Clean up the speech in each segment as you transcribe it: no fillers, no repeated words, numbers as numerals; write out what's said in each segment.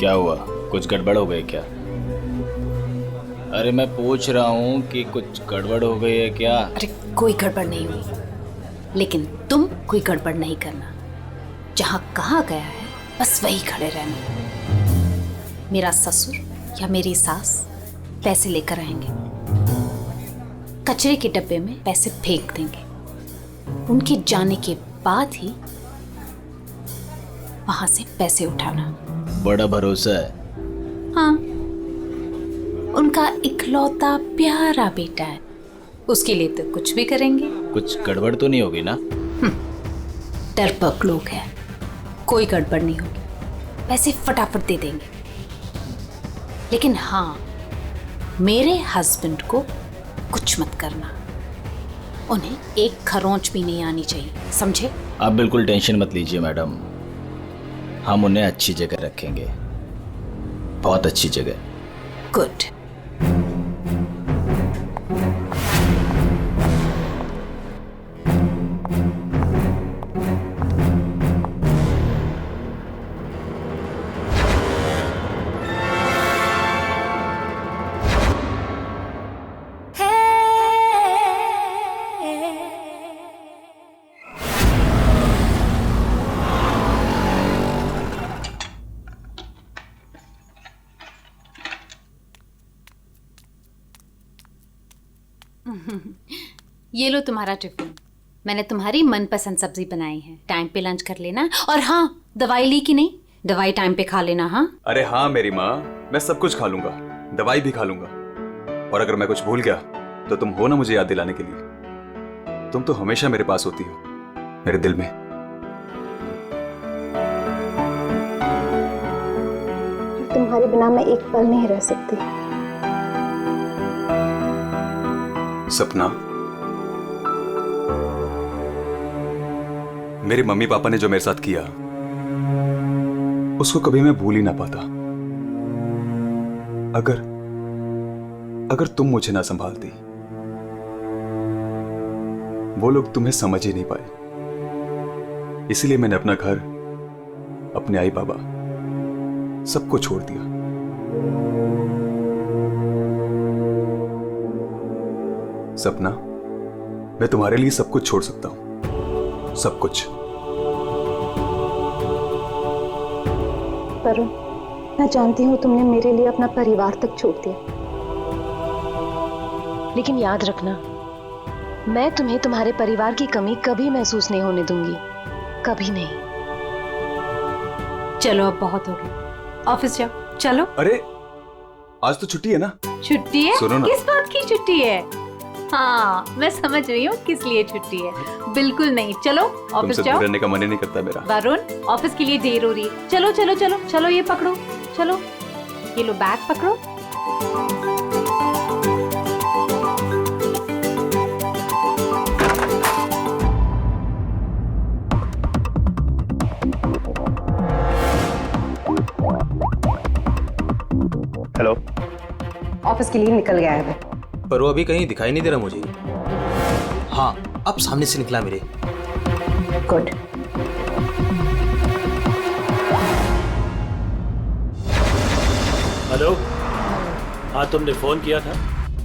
क्या हुआ, कुछ गड़बड़ हो गई क्या? अरे मैं पूछ रहा हूँ कि कुछ गड़बड़ हो गई है क्या? अरे कोई गड़बड़ नहीं हुई, लेकिन तुम कोई गड़बड़ नहीं करना। जहाँ कहा गया है बस वही खड़े रहना। मेरा ससुर या मेरी सास पैसे लेकर आएंगे, कचरे के डब्बे में पैसे फेंक देंगे। उनके जाने के बाद ही वहां से पैसे उठाना। बड़ा भरोसा है। हाँ, उनका इकलौता प्यारा बेटा है, उसके लिए तो कुछ भी करेंगे। कुछ गड़बड़ तो नहीं होगी ना? डरपोक लोग हैं, कोई गड़बड़ नहीं होगी, पैसे फटाफट दे देंगे। लेकिन हाँ, मेरे हस्बैंड को कुछ मत करना, उन्हें एक खरोंच भी नहीं आनी चाहिए, समझे? आप बिल्कुल टेंशन मत लीजिए मैडम, हम उन्हें अच्छी जगह रखेंगे, बहुत अच्छी जगह। गुड। ये लो तुम्हारा टिफिन, मैंने तुम्हारी मनपसंद सब्जी बनाई है। टाइम पे लंच कर लेना। और हाँ, दवाई ली कि नहीं? दवाई टाइम पे खा लेना। हाँ? अरे हाँ मेरी माँ, मैं सब कुछ खा लूंगा, दवाई भी खा लूंगा। और अगर मैं कुछ भूल गया तो तुम हो ना मुझे याद दिलाने के लिए। तुम तो हमेशा मेरे पास होती हो, मेरे दिल में। तुम्हारे बिना मैं एक पल नहीं रह सकती। सपना, मेरे मम्मी पापा ने जो मेरे साथ किया उसको कभी मैं भूल ही ना पाता। अगर तुम मुझे ना संभालती, वो लोग तुम्हें समझ ही नहीं पाए। इसलिए मैंने अपना घर, अपने आई बाबा, सबको छोड़ दिया। सपना, मैं तुम्हारे लिए सब कुछ छोड़ सकता हूं, सब कुछ। वरुण, मैं जानती हूँ तुमने मेरे लिए अपना परिवार तक छोड़ दिया, लेकिन याद रखना, मैं तुम्हें तुम्हारे परिवार की कमी कभी महसूस नहीं होने दूंगी, कभी नहीं। चलो अब बहुत हो गया, ऑफिस जाओ। चलो। अरे आज तो छुट्टी है ना? छुट्टी है? सुनो ना। किस बात की छुट्टी है? हाँ, मैं समझ रही हूँ किस लिए छुट्टी है। बिल्कुल नहीं, चलो ऑफिस तुमसे जाओ। दूर रहने का मन ही नहीं करता मेरा। वरुण, ऑफिस के लिए देर हो रही है। चलो चलो चलो चलो, ये पकड़ो, चलो ये लो बैग पकड़ो। हेलो। ऑफिस के लिए निकल गया है वो। पर वो अभी कहीं दिखाई नहीं दे रहा मुझे। हाँ, अब सामने से निकला मेरे। गुड। हेलो। हाँ, तुमने फोन किया था?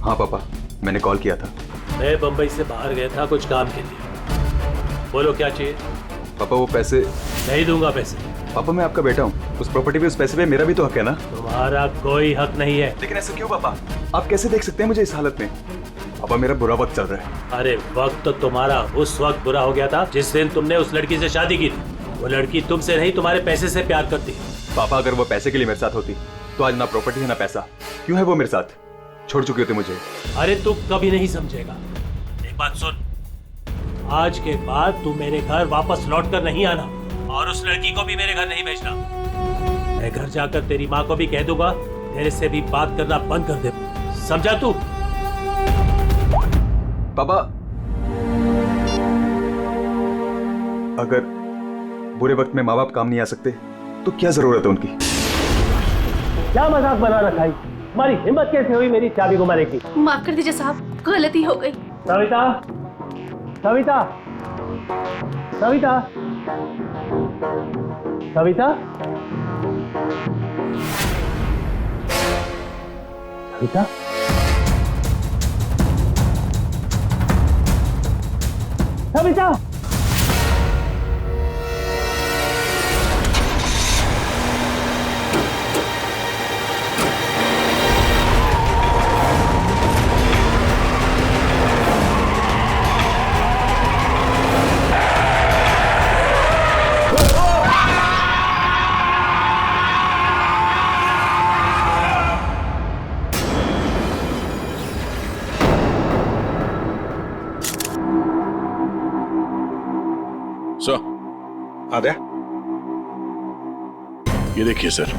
हाँ पापा, मैंने कॉल किया था। मैं बंबई से बाहर गया था कुछ काम के लिए। बोलो क्या चाहिए? पापा वो पैसे। नहीं दूंगा पैसे। पापा मैं आपका बेटा हूँ, उस प्रॉपर्टी पे, उस पैसे पे मेरा भी तो हक है ना? तुम्हारा कोई हक नहीं है। लेकिन ऐसा क्यों पापा? आप कैसे देख सकते हैं मुझे इस हालत में? पापा मेरा बुरा वक्त चल रहा है। अरे वक्त तो तुम्हारा उस वक्त बुरा हो गया था जिस दिन तुमने उस लड़की से शादी की थी। वो लड़की तुमसे नहीं, तुम्हारे पैसे से प्यार करती। पापा अगर वो पैसे के लिए मेरे साथ होती तो आज ना प्रॉपर्टी है ना पैसा। क्यों है वो मेरे साथ? छोड़ चुकी होती मुझे। अरे तू कभी नहीं समझेगा। एक बात सुन, आज के बाद तू मेरे घर वापस लौट कर नहीं आना और उस लड़की को भी मेरे घर नहीं भेजना। मैं घर जाकर तेरी माँ को भी कह दूंगा तेरे से भी बात करना बंद कर दे, समझा तू? पापा अगर बुरे वक्त में माँ बाप काम नहीं आ सकते तो क्या जरूरत है उनकी? क्या मजाक बना रखा है? तुम्हारी हिम्मत कैसे हुई मेरी चाबी घुमाने की? माफ कर दीजिए साहब, गलती हो गई। सविता, सविता, सविता, सविता। सविता, सविता, आद्या, ये देखिए सर,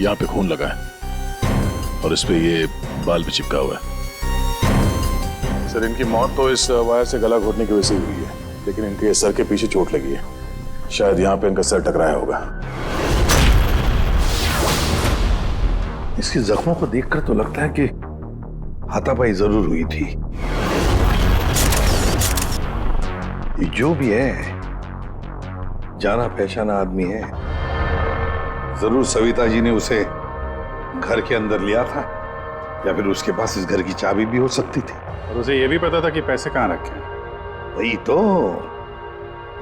यहाँ पे खून लगा है और इस पे ये बाल भी चिपका हुआ है। सर इनकी मौत तो इस वायर से गला घोटने की वजह से हुई है, लेकिन इनके सर के पीछे चोट लगी है। शायद यहाँ पे इनका सर टकराया होगा। इसके जख्मों को देखकर तो लगता है कि हाथापाई जरूर हुई थी। ये जो भी है, जाना पहचाना आदमी है। जरूर सविता जी ने उसे घर के अंदर लिया था, या फिर उसके पास इस घर की चाबी भी हो सकती थी। और उसे ये भी पता था कि पैसे कहाँ रखे हैं। वही तो।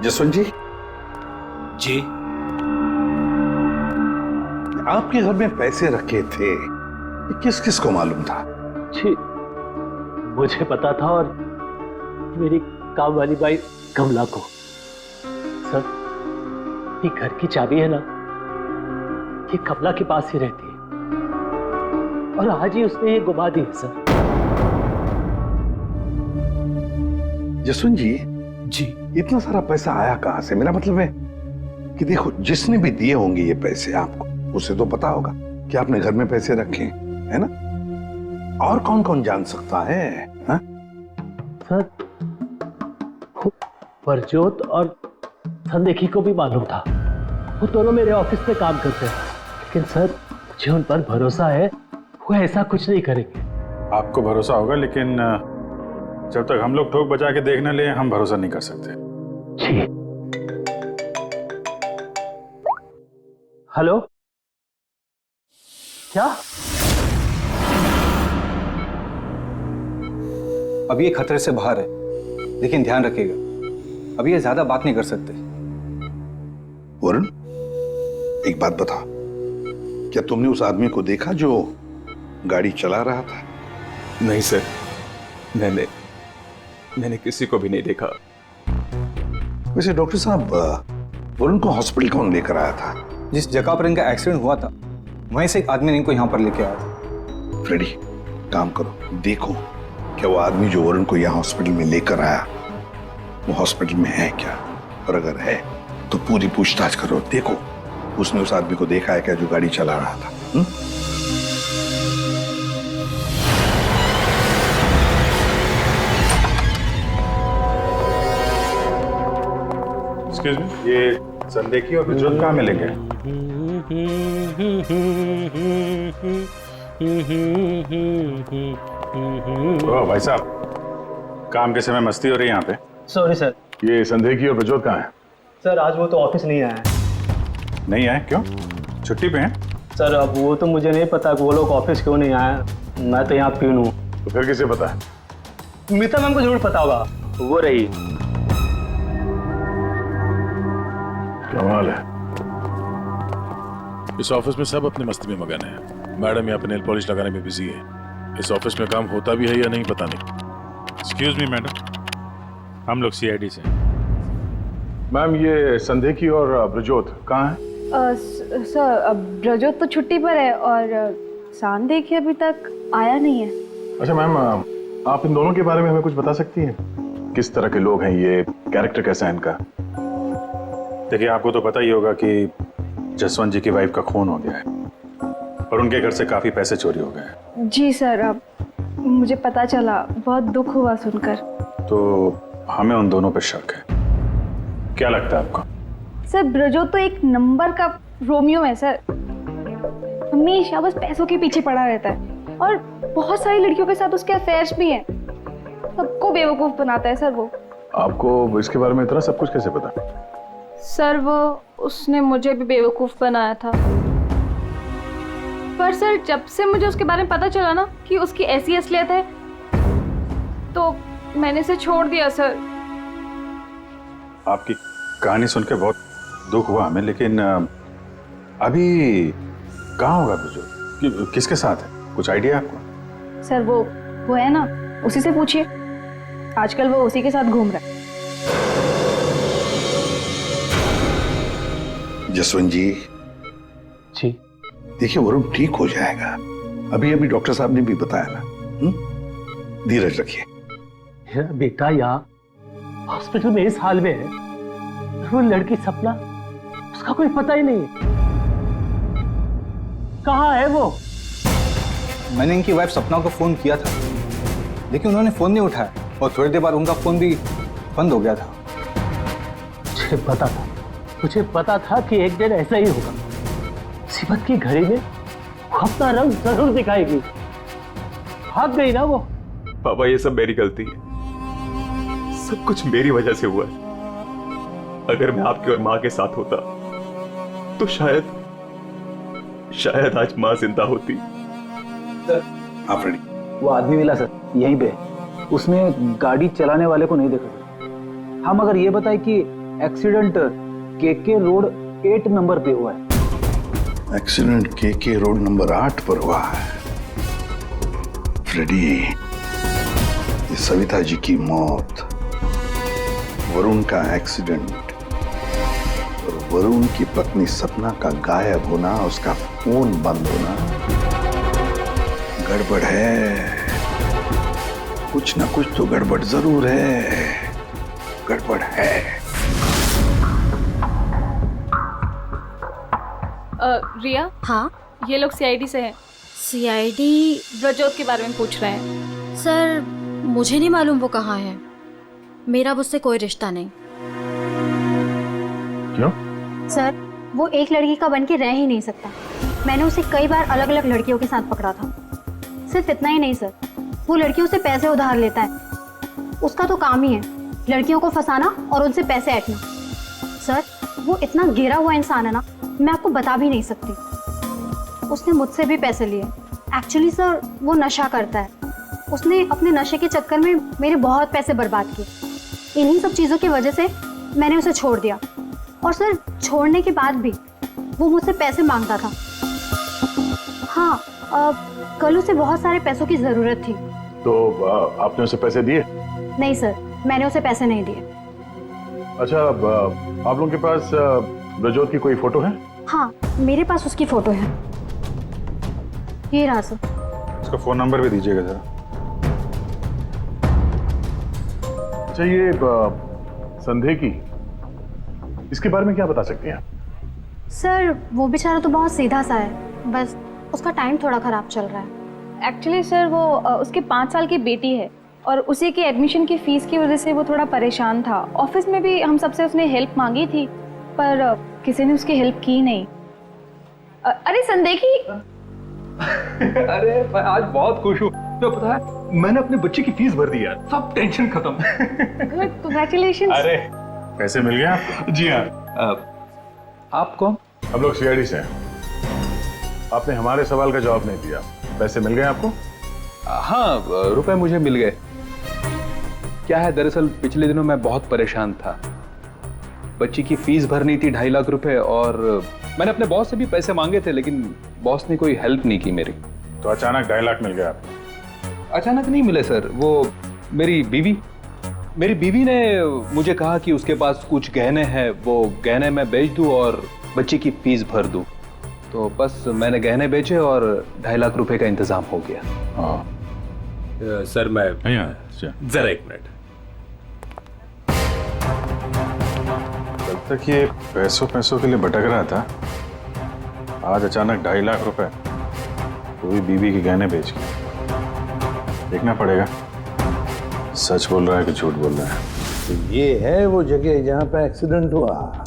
जसवंत जी, जी आपके घर में पैसे रखे थे, ये किस किस को मालूम था? जी मुझे पता था और मेरी काम वाली बाई कमला को। सर, ये घर की चाबी है ना, ये कमला के पास ही रहती है और आज ही उसने ये गुमा दी है सर। जसवंत जी, जी इतना सारा पैसा आया कहां से? मेरा मतलब है कि देखो, जिसने भी दिए होंगे ये पैसे आपको, उसे तो पता होगा कि आपने घर में पैसे रखे, है ना? और कौन कौन जान सकता है? हा? सर, परजोत और संदेखी को भी मालूम था। वो दोनों मेरे ऑफिस में काम करते हैं, लेकिन सर मुझे उन पर भरोसा है, वो ऐसा कुछ नहीं करेंगे। आपको भरोसा होगा, लेकिन जब तक हम लोग ठोक बजा के देख न ले, हम भरोसा नहीं कर सकते। जी। हेलो, क्या? अभी ये खतरे से बाहर है, लेकिन ध्यान रखिएगा, अभी ये ज्यादा बात नहीं कर सकते। वरुण, एक बात बताओ, क्या तुमने उस आदमी को देखा जो गाड़ी चला रहा था? नहीं सर, मैंने किसी को भी नहीं देखा। वैसे डॉक्टर साहब, वरुण को हॉस्पिटल कौन लेकर आया था? जिस जगह पर इनका एक्सीडेंट हुआ था, वहीं से एक आदमी ने इनको यहाँ पर लेके आया था। फ्रेडी, काम करो, देखो क्या वो आदमी जो वरुण को यहाँ हॉस्पिटल में लेकर आया, वो हॉस्पिटल में है क्या? और अगर है तो पूरी पूछताछ करो, देखो उसने उस आदमी को देखा है क्या जो गाड़ी चला रहा था। एक्सक्यूज मी, ये संदेखी और बिजोत कहाँ मिलेंगे? ओह भाई साहब, काम के समय मस्ती हो रही है यहाँ पे। Sorry sir. ये संदेखी और बिजोत कहाँ है? सर आज वो तो ऑफिस नहीं आया है। नहीं आए? क्यों? छुट्टी पे हैं? सर अब वो तो मुझे नहीं पता कि वो लोग ऑफिस क्यों नहीं आए। मैं तो यहाँ प्यून हूँ। तो फिर किसे पता है? मीता मैम को जरूर पता होगा, वो रही। कमाल है, इस ऑफिस में सब अपनी मस्ती में मगन है। मैडम यहाँ पे नेल पॉलिश लगाने में बिजी है। इस ऑफिस में काम होता भी है या नहीं पता नहीं। एक्सक्यूज मी मैडम, हम लोग सीआईडी से। मैम ये संदेखी और ब्रजोत कहाँ है? सर ब्रजोत तो छुट्टी पर है और संदेखी अभी तक आया नहीं है। अच्छा मैम, आप इन दोनों के बारे में हमें कुछ बता सकती हैं? किस तरह के लोग हैं ये, कैरेक्टर कैसा है इनका? देखिए आपको तो पता ही होगा कि जसवंत जी की वाइफ का खून हो गया है और उनके घर से काफी पैसे चोरी हो गए हैं। जी सर, अब मुझे पता चला, बहुत दुख हुआ सुनकर। तो हमें उन दोनों पे शक है। क्या लगता है आपको? सर ब्रजोत तो एक नंबर का रोमियो है सर, हमेशा बस पैसों के पीछे पड़ा रहता है और बहुत सारी लड़कियों के साथ उसके अफेयर्स भी हैं। सबको बेवकूफ बनाता है सर वो। आपको इसके बारे में इतना सब कुछ कैसे पता? सर वो उसने मुझे भी बेवकूफ बनाया था। पर सर जब से मुझे उसके बारे में पता चला ना कि उसकी ऐसी असलियत है तो मैंने इसे छोड़ दिया सर। आपकी कहानी सुन के बहुत दुख हुआ हमें, लेकिन अभी कहाँ होगा बुजुर्ग? किसके साथ है? कुछ आइडिया आपको? सर वो है ना, उसी से पूछिए। आजकल वो उसी के साथ घूम रहा है। जसवंत जी देखिए, वरुण ठीक हो जाएगा। अभी अभी डॉक्टर साहब ने भी बताया ना। धीरज रखिए। बेटा यहाँ हॉस्पिटल में इस हाल में है, वो लड़की सपना, उसका कोई पता ही नहीं है। कहाँ है वो? मैंने इनकी वाइफ सपना को फोन किया था, लेकिन उन्होंने फोन नहीं उठाया और थोड़ी देर बाद उनका फोन भी बंद हो गया था। मुझे पता था कि एक दिन ऐसा ही होगा। मुसीबत की घड़ी में वो अपना रंग जरूर दिखाएगी। भाग गई ना वो। पापा ये सब मेरी गलती है, सब कुछ मेरी वजह से हुआ है। अगर मैं आपके और माँ के साथ होता तो शायद आज माँ जिंदा होती। आप रेडी? वो आदमी मिला सर, यहीं पे। उसने गाड़ी चलाने वाले को नहीं देखा। हम अगर ये बताए कि एक्सीडेंट केके रोड 8 नंबर पे हुआ है। एक्सीडेंट केके रोड नंबर 8 पर हुआ है। फ्रेडी, ये सविता जी की मौत, वरुण का एक्सीडेंट और वरुण की पत्नी सपना का गायब होना, उसका फोन बंद होना, गड़बड़ है। कुछ ना कुछ तो गड़बड़ जरूर है। गड़बड़ है। रिया, हाँ ये लोग सीआईडी से हैं। सीआईडी? ब्रजोत के बारे में पूछ रहे हैं। सर मुझे नहीं मालूम वो कहाँ है। मेरा उससे कोई रिश्ता नहीं। क्यों? सर वो एक लड़की का बन के रह ही नहीं सकता। मैंने उसे कई बार अलग अलग लड़कियों के साथ पकड़ा था। सिर्फ इतना ही नहीं सर, वो लड़कियों से पैसे उधार लेता है। उसका तो काम ही है लड़कियों को फंसाना और उनसे पैसे ऐंठना। सर वो इतना गिरा हुआ इंसान है ना, मैं आपको बता भी नहीं सकती। उसने मुझसे भी पैसे लिए। एक्चुअली सर वो नशा करता है। उसने अपने नशे के चक्कर में मेरे बहुत पैसे बर्बाद किए। इन्हीं सब चीज़ों की वजह से मैंने उसे छोड़ दिया। और सर छोड़ने के बाद भी वो मुझसे पैसे मांगता था। हाँ, कल उसे बहुत सारे पैसों की ज़रूरत थी। तो आपने उसे पैसे दिए? नहीं सर, मैंने उसे पैसे नहीं दिए। अच्छा, आप लोगों के पास ब्रजोत की कोई फोटो है? हाँ, मेरे पास उसकी फोटो है। ये रहा सर। उसका फोन नंबर भी दीजिएगा जरा। अच्छा, ये संदेह की, इसके बारे में क्या बता सकते हैं? सर वो बेचारा तो बहुत सीधा सा है, बस उसका टाइम थोड़ा खराब चल रहा है। एक्चुअली सर वो उसके 5 साल की बेटी है और उसी के एडमिशन की फीस की वजह से वो थोड़ा परेशान था। ऑफिस में भी हम सबसे उसने हेल्प मांगी थी पर किसी ने उसकी हेल्प की नहीं। अरे संदेखी। अरे मैं आज बहुत खुश हूँ। तो पता है, मैंने अपने बच्चे की फीस भर दी यार। सब टेंशन खत्म। कांग्रेचुलेशन। अरे पैसे मिल गए आपको? जी हाँ। आप कौन? हम लोग सीआईडी से हैं। आपने हमारे सवाल का जवाब नहीं दिया। पैसे मिल गए आपको? हाँ, रुपए मुझे मिल गए। क्या है, दरअसल पिछले दिनों मैं बहुत परेशान था। बच्ची की फीस भरनी थी 2.5 लाख रुपए और मैंने अपने बॉस से भी पैसे मांगे थे, लेकिन बॉस ने कोई हेल्प नहीं की मेरी। तो अचानक 2.5 लाख मिल गया आपको? अचानक नहीं मिले सर। वो मेरी बीवी ने मुझे कहा कि उसके पास कुछ गहने हैं, वो गहने मैं बेच दूं और बच्ची की फीस भर दूं। तो बस मैंने गहने बेचे और 2.5 लाख रुपए का इंतजाम हो गया। हाँ सर मैं जरा 1 मिनट। कल तक ये पैसों के लिए भटक रहा था, आज अचानक 2.5 लाख रुपए, वो भी बीवी के गहने बेच के। देखना पड़ेगा सच बोल रहा है कि झूठ बोल रहा है। तो ये है वो जगह जहां पे एक्सीडेंट हुआ।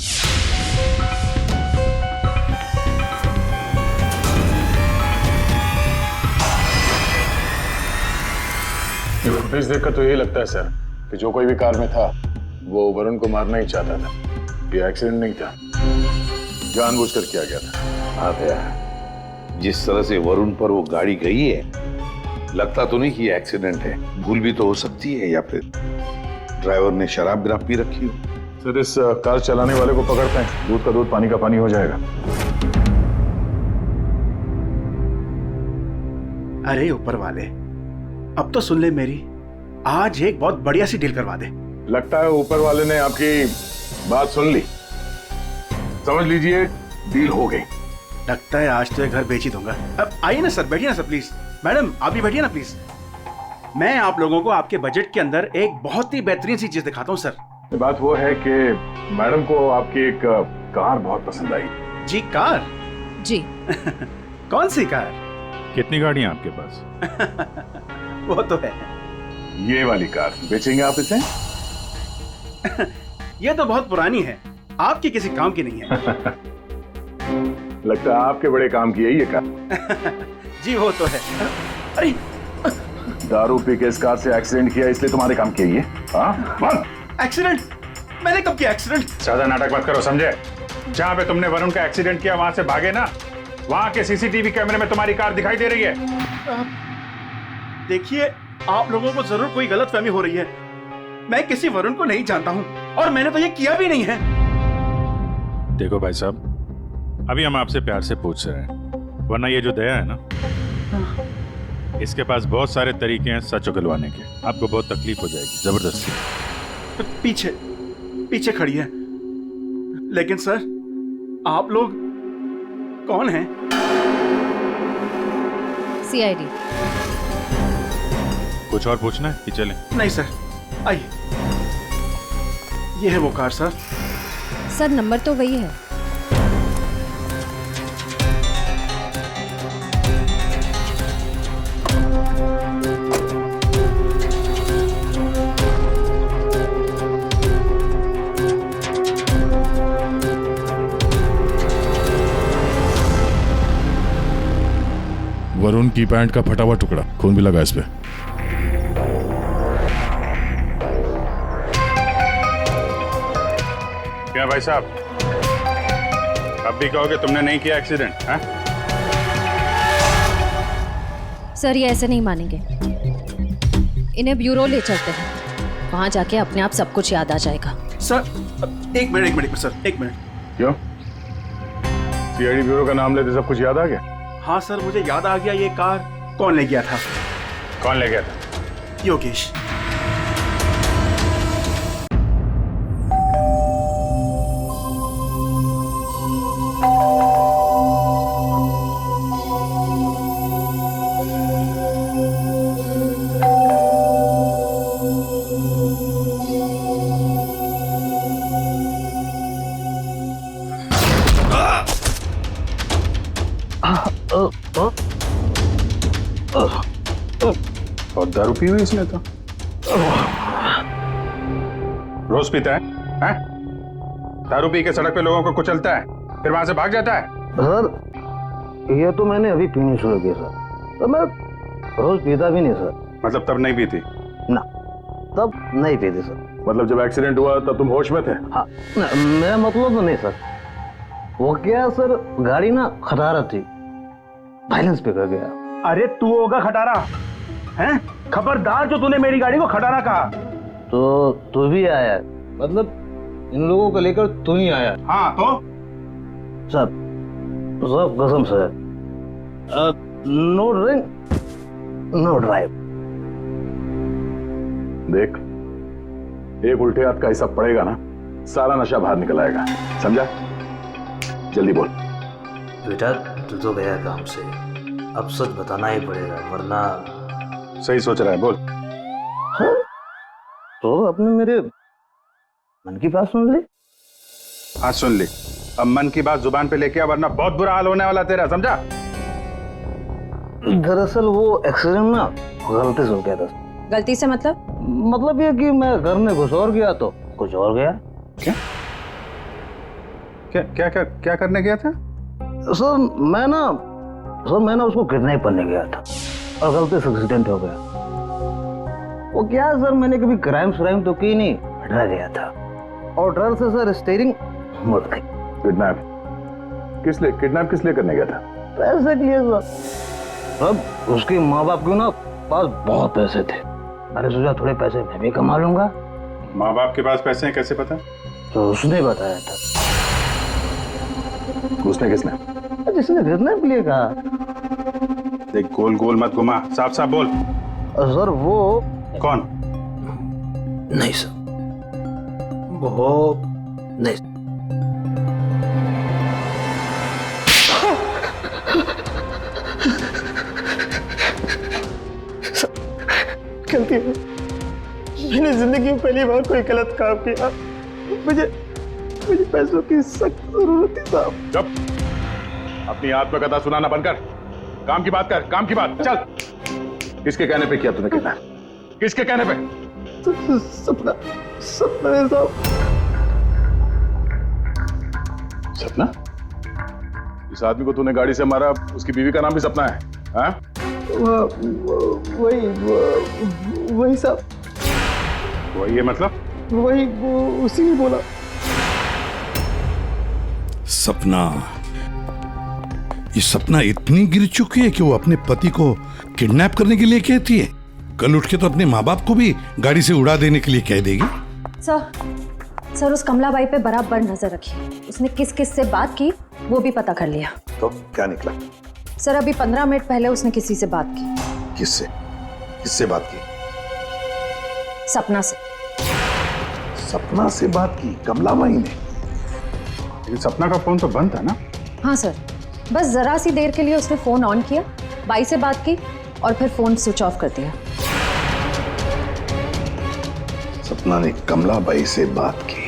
फुटेज देखकर तो यही लगता है सर कि जो कोई भी कार में था वो वरुण को मारना ही चाहता था। ये एक्सीडेंट नहीं था, जानबूझकर किया गया था। आ गया। जिस तरह से वरुण पर वो गाड़ी गई है, लगता तो नहीं कि ये एक्सीडेंट है। भूल भी तो हो सकती है, या फिर ड्राइवर ने शराब बिराब पी रखी हो। सर इस कार चलाने वाले को पकड़ते हैं, दूध का दूध पानी का पानी हो जाएगा। अरे ऊपर वाले, अब तो सुन ले मेरी, आज एक बहुत बढ़िया सी डील करवा दे। लगता है ऊपर वाले ने आपकी बात सुन ली। समझ लीजिए डील हो गई। लगता है आज तो ये घर बेच ही दूंगा। अब आइए ना सर, बैठिए ना सर प्लीज। मैडम आप भी बैठिए ना प्लीज। मैं आप लोगों को आपके बजट के अंदर एक बहुत ही बेहतरीन सी चीज दिखाता हूँ सर। बात वो है कि मैडम को आपकी एक कार बहुत पसंद आई। जी कार? जी। कौन सी कार? कितनी गाड़ियां आपके पास? वो तो है। ये वाली कार बेचेंगे आप इसे? ये तो बहुत पुरानी है, आपकी किसी काम की नहीं है। लगता है आपके बड़े काम की है ये कार। जी वो तो है। अरे दारू पी के इस कार से एक्सीडेंट किया इसलिए तुम्हारे काम की है ये? हाँ? एक्सीडेंट? मैंने कब किया एक्सीडेंट? ज्यादा नाटक मत करो, समझे? जहाँ पे तुमने वरुण का एक्सीडेंट किया वहां से भागे ना, वहां के सीसीटीवी कैमरे में तुम्हारी कार दिखाई दे रही है। देखिए आप लोगों को जरूर कोई गलतफहमी हो रही है। मैं किसी वरुण को नहीं जानता हूं और मैंने तो ये किया भी नहीं है। देखो भाई साहब, अभी हम आपसे प्यार से पूछ रहे हैं, वरना ये जो दया है ना, इसके पास बहुत सारे तरीके हैं सच उगलवाने के। आपको बहुत तकलीफ हो जाएगी जबरदस्ती। पीछे पीछे खड़ी है। लेकिन सर आप लोग कौन हैं? सीआईडी। कुछ और पूछना है कि चलें? नहीं सर, आइए। ये है वो कार सर। सर नंबर तो वही है। वरुण की पैंट का फटा हुआ टुकड़ा, खून भी लगा इस पे। क्या भाई साहब, अब भी कहोगे तुमने नहीं किया एक्सीडेंट? सर ये ऐसे नहीं मानेंगे, इन्हें ब्यूरो ले चलते हैं, वहां जाके अपने आप सब कुछ याद आ जाएगा। सर एक मिनट सर, एक मिनट। क्यों? सीआईडी ब्यूरो का नाम लेते सब कुछ याद आ गया? हाँ सर मुझे याद आ गया, ये कार कौन ले गया था? कौन ले गया था? योगेश। और दारू पी हुई इसने तो। रोज पीता है? दारू पी के सड़क पे लोगों को कुचलता है, फिर वहां से भाग जाता है। सर ये तो मैंने अभी पीनी शुरू की सर, तो मैं रोज पीता भी नहीं सर। मतलब तब नहीं पीती? ना, तब नहीं पीती सर। मतलब जब एक्सीडेंट हुआ तब तुम होश में थे? हाँ, मेरा मतलब तो नहीं सर। वो क्या सर, गाड़ी ना खटारा थी, बैलेंस पे कर गया। अरे तू होगा खटारा हैं? खबरदार जो तूने मेरी गाड़ी को खटारा कहा। तो तू भी आया, मतलब इन लोगों को लेकर तू ही आया? हाँ तो सर, सब कसम sir, no drink no drive. देख, एक उल्टे हाथ का हिसाब पड़ेगा ना, सारा नशा बाहर निकल आएगा, समझा? जल्दी बोल। बेटा तू तो गया काम से, अब सच बताना ही पड़ेगा वरना। सही सोच रहा है, बोल। हाँ? तो आपने मेरे मन की बात सुन ली? हाँ सुन ली। अब मन की बात जुबान पे लेके आ, वरना बहुत बुरा हाल होने वाला तेरा, समझा? दरअसल वो एक्सीडेंट ना गलती से हो गया था। गलती से मतलब? मतलब ये कि मैं घर में घुस और गया तो कुछ और गया। क्या क्या क्या क्या, क्या करने गया था? सर मैं ना उसको किडनैप करने गया था और गलती से एक्सीडेंट हो गया। वो क्या सर, मैंने कभी क्राइम तो की नहीं, डर गया था और डर से सर स्टीयरिंग मुड़ गई। किडनैप किस लिए करने गया था? पैसे के लिए सर। सब उसके माँ बाप के ना पास बहुत पैसे थे। मैंने सोचा थोड़े पैसे मैं भी कमा लूंगा। माँ बाप के पास पैसे हैं कैसे पता? तो उसने बताया था। उसने किसने? जिसने किडनैप के लिए कहा। देख गोल गोल मत घुमा, साफ साफ बोल। सर वो कौन? नहीं सर, वो नहीं। गलती है, मैंने जिंदगी में पहली बार कोई गलत काम किया। मुझे पैसों की सख्त जरूरत थी साहब। चुप, अपनी आत्मकथा सुनाना बंद कर, काम की बात कर, काम की बात। चल, किसके कहने पे किया तूने किडनैप? किसके कहने पे? सपना है साहब। सपना? इस आदमी को तूने गाड़ी से मारा, उसकी बीवी का नाम भी सपना है? हाँ? वही साहब। वही है मतलब? वही उसी ने बोला। सपना, ये सपना इतनी गिर चुकी है कि वो अपने पति को किडनैप करने के लिए कहती है। कल उठ के तो अपने माँ बाप को भी गाड़ी से उड़ा देने के लिए कह देगी। सर उस कमलाबाई पे बराबर नजर रखिए। उसने किस किस से बात की वो भी पता कर लिया। तो क्या निकला? सर अभी 15 मिनट पहले उसने किसी से बात की। किससे? किससे बात की? सपना से। सपना से बात की कमलाबाई ने? लेकिन सपना का फोन तो बंद था ना? हाँ सर, बस जरा सी देर के लिए उसने फोन ऑन किया, बाई से बात की और फिर फोन स्विच ऑफ कर दिया। सपना ने कमलाबाई से बात की।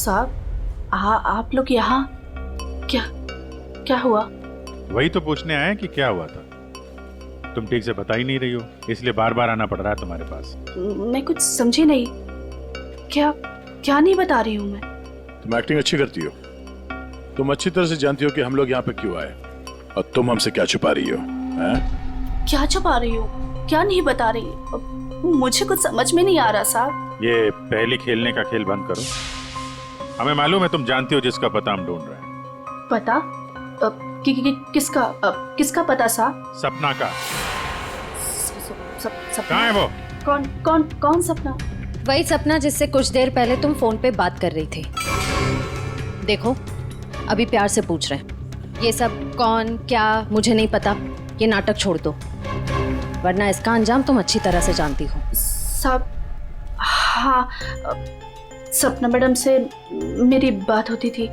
साहब, आप लोग यहाँ क्या हुआ? वही तो पूछने आए कि क्या हुआ था। तुम ठीक से बता ही नहीं रही हो, इसलिए बार बार आना पड़ रहा है तुम्हारे पास। मैं कुछ समझी नहीं। क्या नहीं बता रही हूँ मैं? तुम एक्टिंग अच्छी करती हो। तुम अच्छी तरह से जानती हो कि हम लोग यहाँ पे क्यों आए और तुम हमसे क्या छुपा रही हो? क्या छुपा रही हो? क्या नहीं बता रही? मुझे कुछ समझ में नहीं आ रहा साहब। ये पहली खेलने का खेल बंद करो। हमें मालूम है तुम जानती हो जिसका पता हम ढूंढ रहे हैं। पता? किसका पता साहब? सपना का। सपना? कहाँ है वो? कौन सपना? वही सपना जिससे कुछ देर पहले तुम फोन पे बात कर रही थी। देखो अभी प्यार से पूछ रहे हैं, ये सब कौन क्या मुझे नहीं पता, ये नाटक छोड़ दो, वरना इसका अंजाम तुम अच्छी तरह से जानती हो। साहब, हाँ, सपना मैडम से मेरी बात होती थी।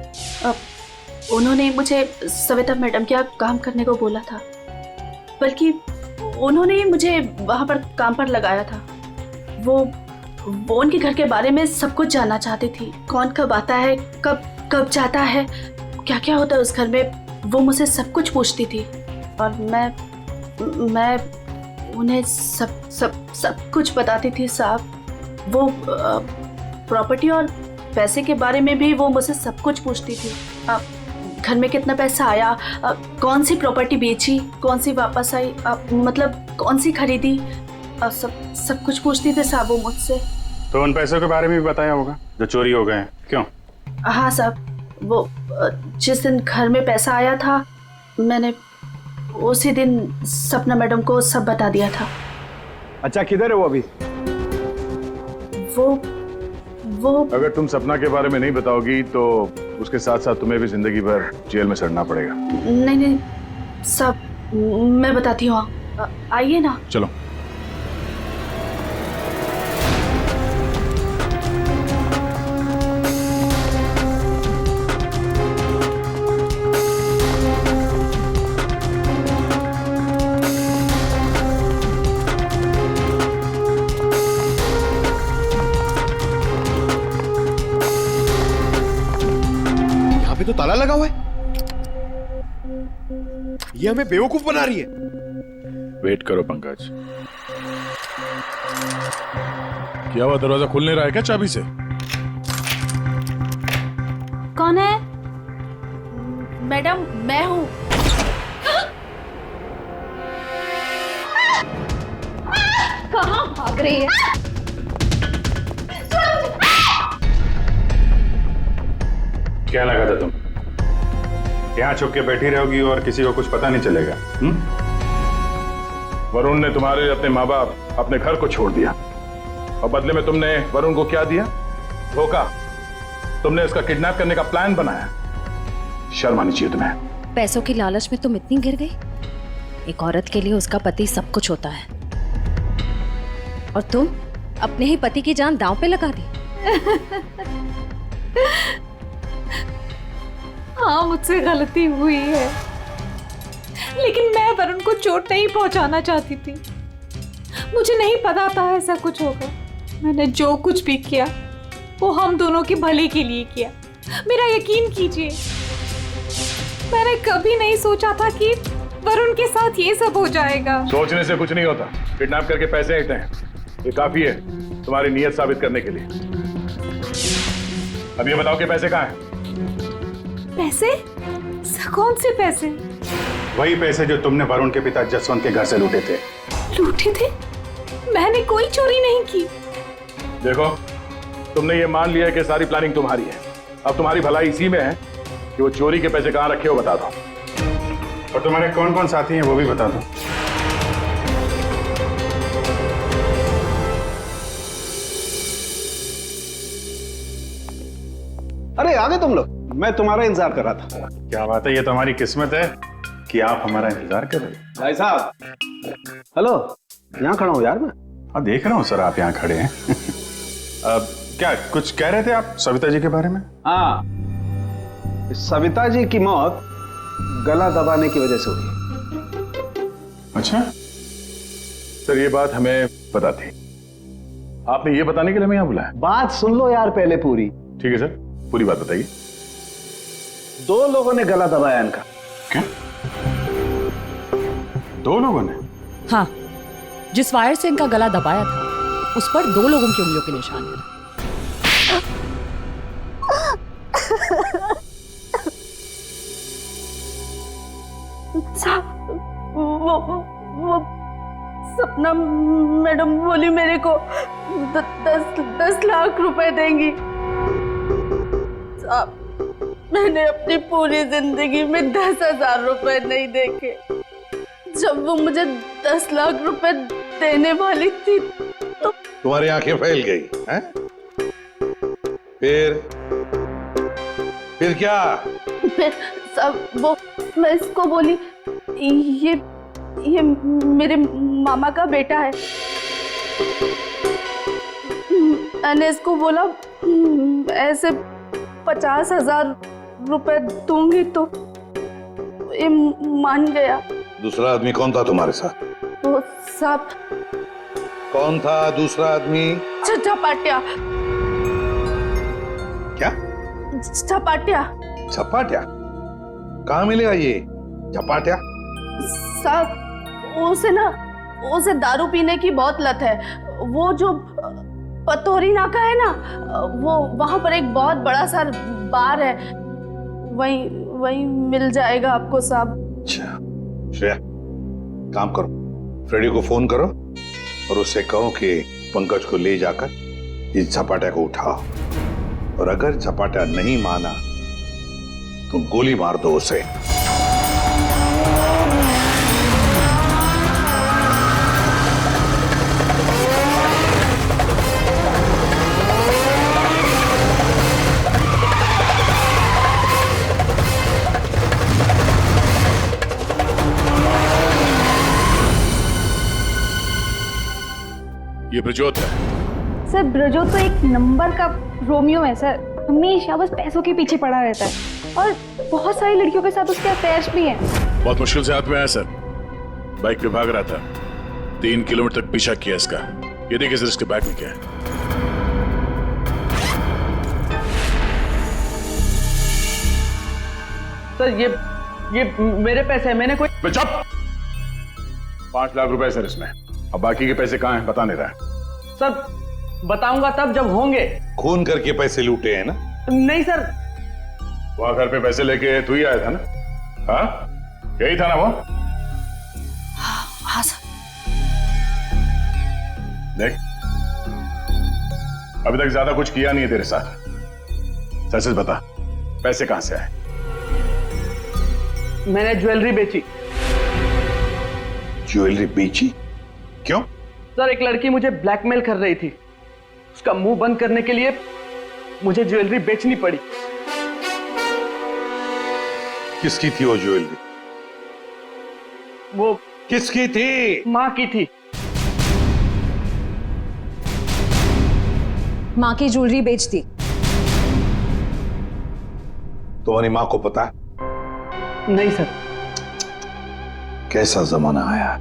उन्होंने मुझे सविता मैडम के यहाँ काम करने को बोला था, बल्कि उन्होंने मुझे वहाँ पर काम पर लगाया था। वो उनके घर के बारे में सब कुछ जानना चाहती थी। कौन कब आता है, कब जाता है, क्या क्या होता है उस घर में, वो मुझसे सब कुछ पूछती थी। और मैं उन्हें सब कुछ बताती थी साहब। वो प्रॉपर्टी और पैसे के बारे में भी वो मुझसे सब कुछ पूछती थी। घर में कितना पैसा आया, कौन सी प्रॉपर्टी बेची, कौन सी वापस आई, मतलब कौन सी खरीदी, सब कुछ पूछती थी साहब वो मुझसे। तो उन पैसों के बारे में भी बताया होगा जो चोरी हो गए हैं, क्यों? हाँ साहब, वो जिस दिन घर में पैसा आया था मैंने उसी दिन सपना मैडम को सब बता दिया था। अच्छा किधर है वो अभी? वो अगर तुम सपना के बारे में नहीं बताओगी तो उसके साथ साथ तुम्हें भी जिंदगी भर जेल में सड़ना पड़ेगा। नहीं सब मैं बताती हूँ, आइए ना। चलो। तो ताला लगा हुआ है। ये हमें बेवकूफ बना रही है। वेट करो पंकज। क्या हुआ, दरवाजा खुल नहीं रहा है क्या चाबी से? कौन है? मैडम मैं हूँ। कहाँ भाग रही है? क्या लगा था तुम यहाँ छुप के बैठी रहोगी और किसी को कुछ पता नहीं चलेगा? वरुण ने तुम्हारे अपने माँ बाप अपने घर को छोड़ दिया और बदले में तुमने वरुण को क्या दिया? धोखा। तुमने इसका किडनैप करने का प्लान बनाया। शर्म आनी चाहिए तुम्हें। पैसों की लालच में तुम इतनी गिर गई? एक औरत के लिए उसका पति सब कुछ होता है और तुम अपने ही पति की जान दांव पे लगा दी। हाँ मुझसे गलती हुई है, लेकिन मैं वरुण को चोट नहीं पहुंचाना चाहती थी। मुझे नहीं पता था ऐसा कुछ होगा। मैंने जो कुछ भी किया वो हम दोनों के भले के लिए किया। मेरा यकीन कीजिए, मैंने कभी नहीं सोचा था कि वरुण के साथ ये सब हो जाएगा। सोचने से कुछ नहीं होता। किडनैप करके पैसे ऐंठे हैं, ये काफी है तुम्हारी नीयत साबित करने के लिए। अब ये बताओ कि पैसे कहाँ हैं? पैसे? कौन से पैसे? वही पैसे जो तुमने वरुण के पिता जसवंत के घर से लूटे थे। लूटे थे? मैंने कोई चोरी नहीं की। देखो, तुमने ये मान लिया कि सारी प्लानिंग तुम्हारी है। अब तुम्हारी भलाई इसी में है कि वो चोरी के पैसे कहाँ रखे हो बता दो, और तुम्हारे कौन कौन साथी हैं वो भी बता दो। अरे आ गए तुम लोग, मैं तुम्हारा इंतजार कर रहा था। क्या बात है, ये तो हमारी किस्मत है कि आप हमारा इंतजार कर रहे हैं। भाई साहब, हेलो, यहाँ खड़ा हूँ यार मैं। हाँ देख रहा हूँ सर, आप यहाँ खड़े हैं। अब क्या कुछ कह रहे थे आप सविता जी के बारे में? हाँ, सविता जी की मौत गला दबाने की वजह से हुई। अच्छा सर, ये बात हमें पता थी। आपने ये बताने के लिए हमें यहाँ बुलाया? बात सुन लो यार पहले पूरी। ठीक है सर, पूरी बात बताइए। 2 लोगों ने गला दबाया इनका। क्या? 2 लोगों ने? हाँ, जिस वायर से इनका गला दबाया था उस पर 2 लोगों की उंगलियों के निशान हैं। वो सपना मैडम बोली मेरे को 10 लाख रुपए देंगी। साहब, मैंने अपनी पूरी जिंदगी में 10,000 रुपए नहीं देखे। जब वो मुझे 10 लाख रुपए देने वाली थी तो तुम्हारी आंखें फैल गई हैं? फिर क्या? सब वो मैं इसको बोली ये मेरे मामा का बेटा है। मैंने इसको बोला ऐसे 50,000 रुपए दूंगी तो ये मान गया। दूसरा आदमी कौन था तुम्हारे साथ? वो सब कौन था दूसरा आदमी? झपाटिया। क्या? झपाटिया। झपाटिया? कहाँ मिलेगा ये झपाटिया? साहब, उसे दारू पीने की बहुत लत है। वो जो पतोरी नाका है ना, वो वहां पर एक बहुत बड़ा सा बार है, वही मिल जाएगा आपको साहब। अच्छा श्रेया, काम करो, फ्रेडी को फोन करो और उससे कहो कि पंकज को ले जाकर इस झपाटा को उठाओ, और अगर झपाटा नहीं माना तो गोली मार दो उसे। ये ब्रजोत है। सर ब्रजोत तो एक नंबर का रोमियो है सर, हमेशा बस पैसों के पीछे पड़ा रहता है और बहुत सारी लड़कियों के साथ उसके अफेयर्स भी हैं। बहुत मुश्किल से हाथ में आया सर, बाइक पे भाग रहा था, 3 किलोमीटर तक पीछा किया इसका। ये देखिए सर, इसके बैग में क्या है। सर ये मेरे पैसे हैं, मैंने कोई। चुप! 5 लाख रुपए सर इसमें। अब बाकी के पैसे कहाँ हैं बता नहीं रहा है। सर बताऊंगा तब जब होंगे। खून करके पैसे लूटे हैं ना? नहीं सर। वहां घर पे पैसे लेके तू ही आया था ना? हाँ यही था ना वो? हाँ सर। देख अभी तक ज्यादा कुछ किया नहीं है तेरे साथ। सच सच बता पैसे कहां से आए? मैंने ज्वेलरी बेची। ज्वेलरी बेची? क्यों? सर एक लड़की मुझे ब्लैकमेल कर रही थी, उसका मुंह बंद करने के लिए मुझे ज्वेलरी बेचनी पड़ी। किसकी थी वो ज्वेलरी? वो किसकी थी? माँ की थी। माँ की ज्वेलरी बेच दी। तुम्हारी माँ को पता है? नहीं सर। कैसा जमाना आया,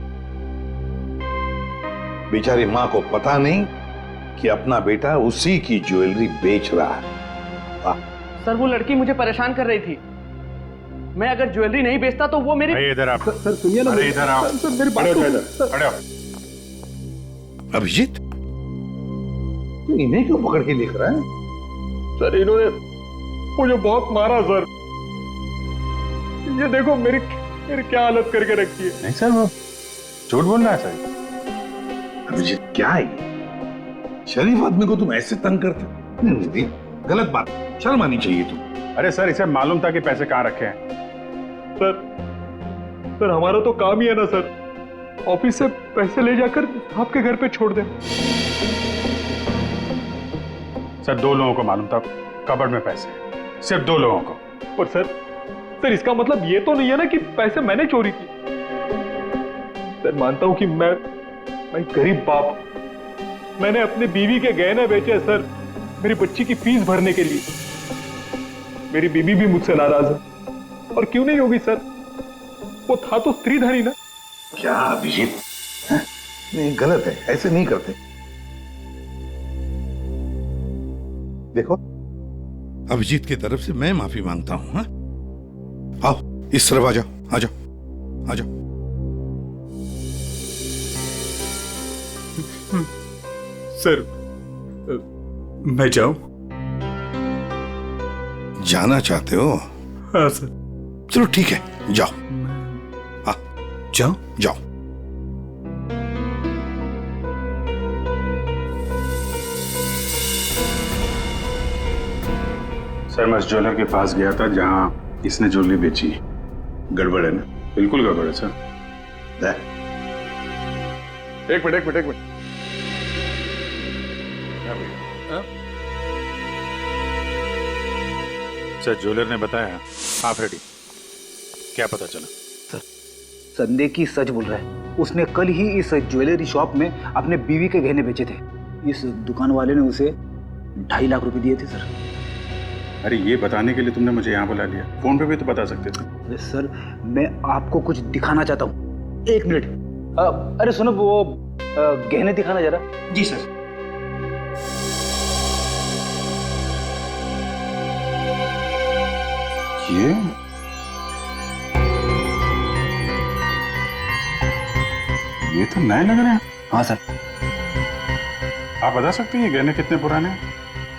बेचारी माँ को पता नहीं कि अपना बेटा उसी की ज्वेलरी बेच रहा है। सर वो लड़की मुझे परेशान कर रही थी, मैं अगर ज्वेलरी नहीं बेचता तो वो मेरी। इधर आप। सर सुनिए ना। अरे इधर आओ। सर मेरी बात खड़े हो। अभिजीत तू इन्हें क्यों पकड़ के लिख रहा है? सर इन्होंने मुझे बहुत मारा सर। ये देखो मेरी क्या हालत करके रखी है। नहीं सर वो झूठ बोल रहा है सर। अभिजीत क्या है ये? शरीफ आदमी को तुम ऐसे तंग करते? नहीं, गलत बात, शर्म आनी चाहिए तुम। अरे सर इसे मालूम था कि पैसे कहाँ रखे हैं। सर हमारा तो काम ही है ना सर, ऑफिस से पैसे ले जाकर आपके घर पे छोड़ दें। सर 2 लोगों को मालूम था कबर्ड में पैसे, सिर्फ 2 लोगों को। पर सर इसका मतलब ये तो नहीं है ना कि पैसे मैंने चोरी किए। सर मानता हूं कि मैं गरीब बाप, मैंने अपनी बीवी के गहने बेचे सर मेरी बच्ची की फीस भरने के लिए। मेरी बीवी भी मुझसे नाराज है, और क्यों नहीं होगी सर, वो था तो स्त्रीधनी ना। क्या अभिजीत, नहीं गलत है, ऐसे नहीं करते। देखो अभिजीत की तरफ से मैं माफी मांगता हूं। हाँ? आओ इस तरफ आ जाओ, आ जाओ, आ जाओ। सर मैं जाऊं? जाना चाहते हो? हाँ सर। चलो ठीक है जाओ। जाओ जाओ। सर मैं उस ज्वेलर के पास गया था जहां इसने ज्वेलरी बेची। गड़बड़ है ना? बिल्कुल गड़बड़ है सर। एक मिनट सर ज्वेलर ने बताया आप रेडी, क्या पता चला? संदेह की सच बोल रहा है, उसने कल ही इस ज्वेलरी शॉप में अपने बीवी के गहने बेचे थे। इस दुकान वाले ने उसे 2.5 लाख रुपए दिए थे सर। अरे ये बताने के लिए तुमने मुझे यहाँ बुला लिया, फोन पे भी तो बता सकते थे। अरे सर मैं आपको कुछ दिखाना चाहता हूँ, 1 मिनट। अरे सुनो वो गहने दिखाना जरा। जी सर। ये तो नए लग रहे हैं। हाँ सर। आप बता सकते हैं ये गहने कितने पुराने हैं?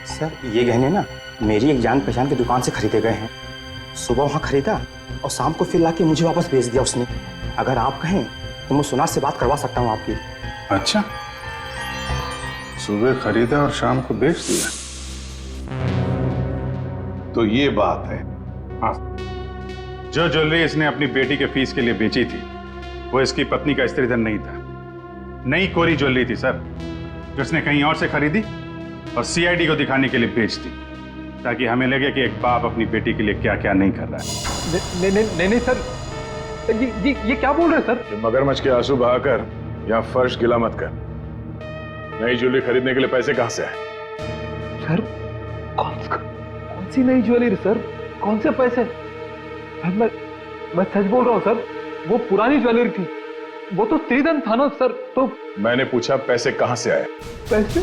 सर ये गहने ना मेरी एक जान पहचान की दुकान से खरीदे गए हैं। सुबह वहाँ खरीदा और शाम को फिर लाके मुझे वापस भेज दिया उसने। अगर आप कहें तो मैं सुनार से बात करवा सकता हूँ आपकी। अच्छा, सुबह खरीदा और शाम को बेच दिया, तो ये बात है। हाँ, जो ज्वेलरी इसने अपनी बेटी के फीस के लिए बेची थी वो इसकी पत्नी का स्त्रीधन नहीं था, नई कोरी ज्वेलरी थी सर, जो उसने कहीं और से खरीदी और सीआईडी को दिखाने के लिए बेच दी, ताकि हमें लगे कि एक बाप अपनी बेटी के लिए क्या क्या नहीं कर रहा है। नहीं सर, ये क्या बोल रहे हैं सर? मगरमच्छ के आंसू बहाकर यहाँ फर्श गिला मत कर। नई ज्वेलरी खरीदने के लिए पैसे कहाँ से आए? सर कौन सी नई ज्वेलरी सर, कौन से पैसे? मैं सच बोल रहा हूँ सर, वो पुरानी ज्वेलरी थी, वो तो स्त्रीधन था ना सर। तो मैंने पूछा पैसे कहाँ से आए? पैसे?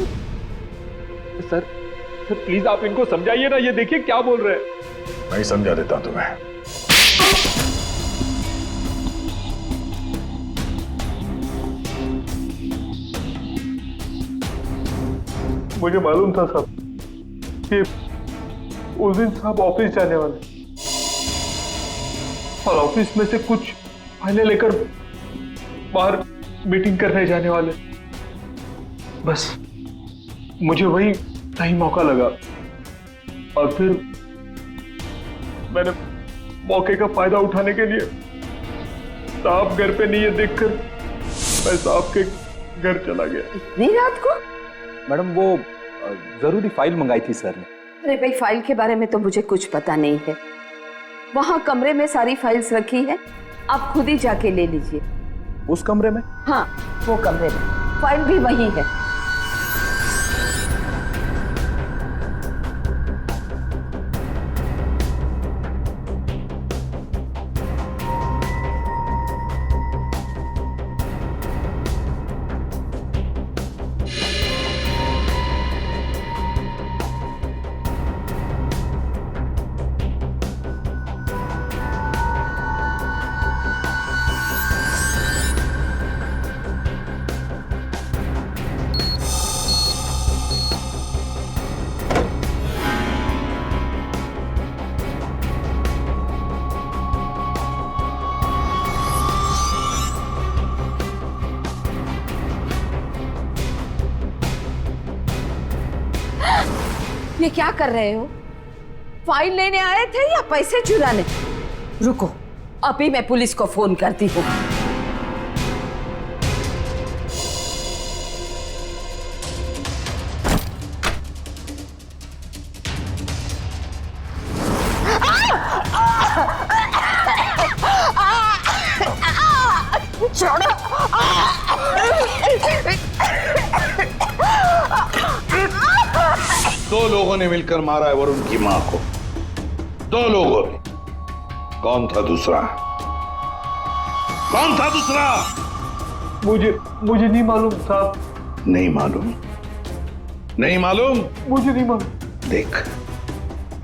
सर प्लीज आप इनको समझाइए ना, ये देखिए क्या बोल रहे हैं। मैं समझा देता हूं तुम्हें। मुझे मालूम था साहब कि उस दिन साहब ऑफिस जाने वाले और ऑफिस में से कुछ फाइलें लेकर बाहर मीटिंग करने जाने वाले। बस मुझे वही सही मौका लगा और फिर मैंने मौके का फायदा उठाने के लिए साहब घर पे नहीं है देखकर मैं साहब के घर चला गया। इतनी रात को? मैडम वो जरूरी फाइल मंगाई थी सर ने। अरे भाई, फाइल के बारे में तो मुझे कुछ पता नहीं है। वहाँ कमरे में सारी फाइल्स रखी है, आप खुद ही जाके ले लीजिए। उस कमरे में? हाँ, वो कमरे में फाइल भी वही है। ये क्या कर रहे हो? फाइल लेने आए थे या पैसे चुराने? रुको, अभी मैं पुलिस को फोन करती हूँ। छोड़ो। दो लोगों ने मिलकर मारा है वरुण की मां को। दो लोगों ने। कौन था दूसरा? कौन था दूसरा? मुझे नहीं मालूम साहब। नहीं मालूम? नहीं मालूम? मुझे नहीं मालूम। देख,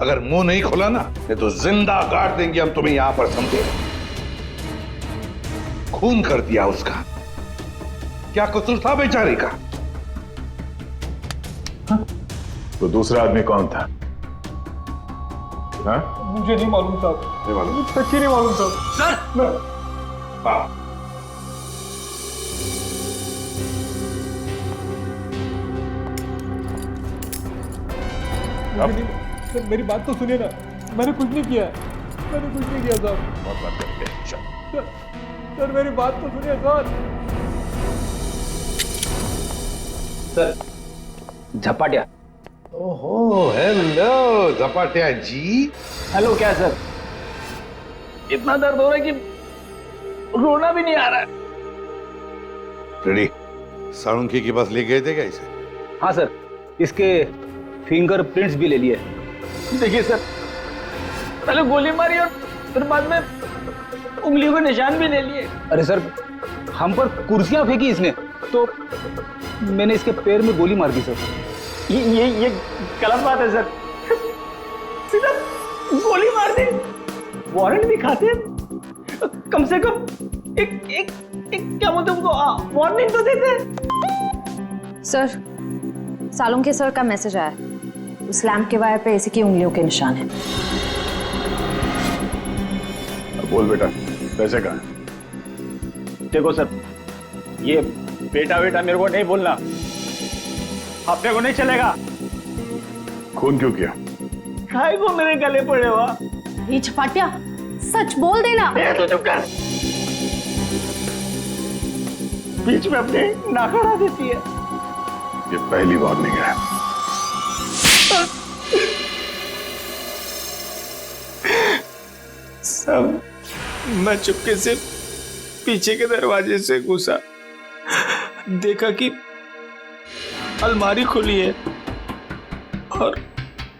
अगर मुंह नहीं खोला ना तो जिंदा गाड़ देंगे हम तुम्हें यहां पर, समझे? खून कर दिया उसका। क्या कसूर था बेचारी का? तो दूसरा आदमी कौन था? हाँ? मुझे नहीं मालूम साहब। नहीं मालूम? सच्ची नहीं मालूम साहब। सर! हाँ। सर मेरी बात तो सुनिए ना, मैंने कुछ नहीं किया। मैंने कुछ नहीं किया साहब। बहुत बात करते हैं। सर मेरी बात तो सुनिए सर। झपाटिया। ओहो, हेलो झपाटिया जी। हेलो। क्या सर? इतना दर्द हो रहा है कि रोना भी नहीं आ रहा है। रेडी? साळुंखे के पास ले गए थे क्या इसे? हाँ सर, इसके फिंगरप्रिंट्स भी ले लिए। देखिए सर, पहले गोली मारी और फिर बाद में उंगलियों के निशान भी ले लिए। अरे सर, हम पर कुर्सियां फेंकी इसने तो मैंने इसके पैर में गोली मार दी सर। ये गलत बात है सर। सीधा गोली मार दी। वारंट भी खाते हैं, कम से कम एक क्या बोलते हैं उनको, वार्निंग तो देते। सर, सालुंखे सर का मैसेज आया। उस लैंप के वायर पे इसी की उंगलियों के निशान हैं। बोल बेटा, पैसे कहाँ? देखो सर, ये बेटा बेटा मेरे को नहीं बोलना, अपने को नहीं चलेगा। खून क्यों किया? खाए को मेरे गले पड़े हुआ। ये छपाटिया, सच बोल देना। तो चुप कर। बीच में अपने नाक अड़ा देती है। ये पहली वार्निंग है। सब मैं चुपके से पीछे के दरवाजे से घुसा, देखा कि अलमारी खुली है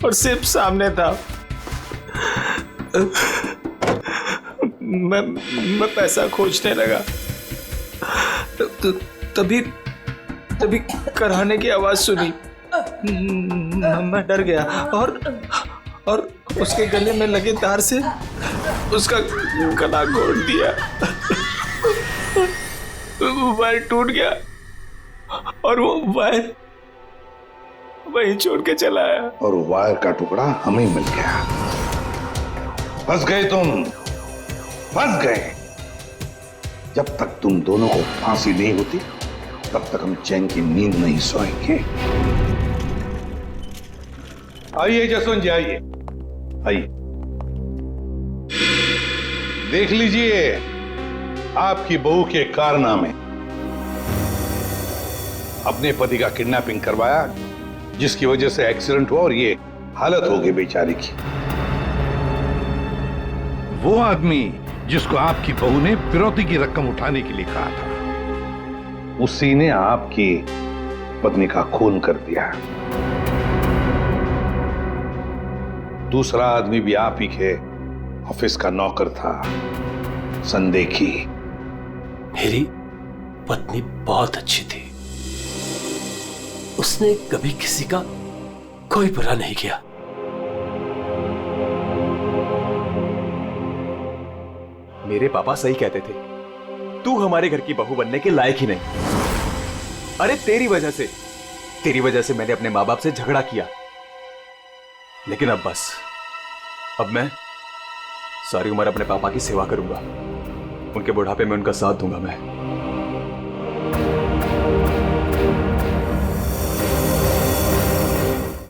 और सिर्फ सामने था। मैं पैसा खोजने लगा, तभी कराने की आवाज सुनी। मैं डर गया और उसके गले में लगे तार से उसका गला घोट दिया। वायर टूट गया और वो वहीं छोड़ के चला आया। और वायर का टुकड़ा हमें मिल गया। फंस गए तुम, फंस गए। जब तक तुम दोनों को फांसी नहीं होती तब तक हम चैन की नींद नहीं सोएंगे। आइए जसवंत जी, आइए आइए, देख लीजिए आपकी बहू के कारनामे। अपने पति का किडनैपिंग करवाया, जिसकी वजह से एक्सीडेंट हुआ और ये हालत हो गई बेचारी की। वो आदमी जिसको आपकी बहू ने फिरौती की रकम उठाने के लिए कहा था, उसी ने आपकी पत्नी का खून कर दिया। दूसरा आदमी भी आप ही के ऑफिस का नौकर था, संदेखी। मेरी पत्नी बहुत अच्छी थी, उसने कभी किसी का कोई बुरा नहीं किया। मेरे पापा सही कहते थे, तू हमारे घर की बहू बनने के लायक ही नहीं। अरे तेरी वजह से मैंने अपने माँ बाप से झगड़ा किया, लेकिन अब बस, अब मैं सारी उम्र अपने पापा की सेवा करूंगा। उनके बुढ़ापे में उनका साथ दूंगा मैं।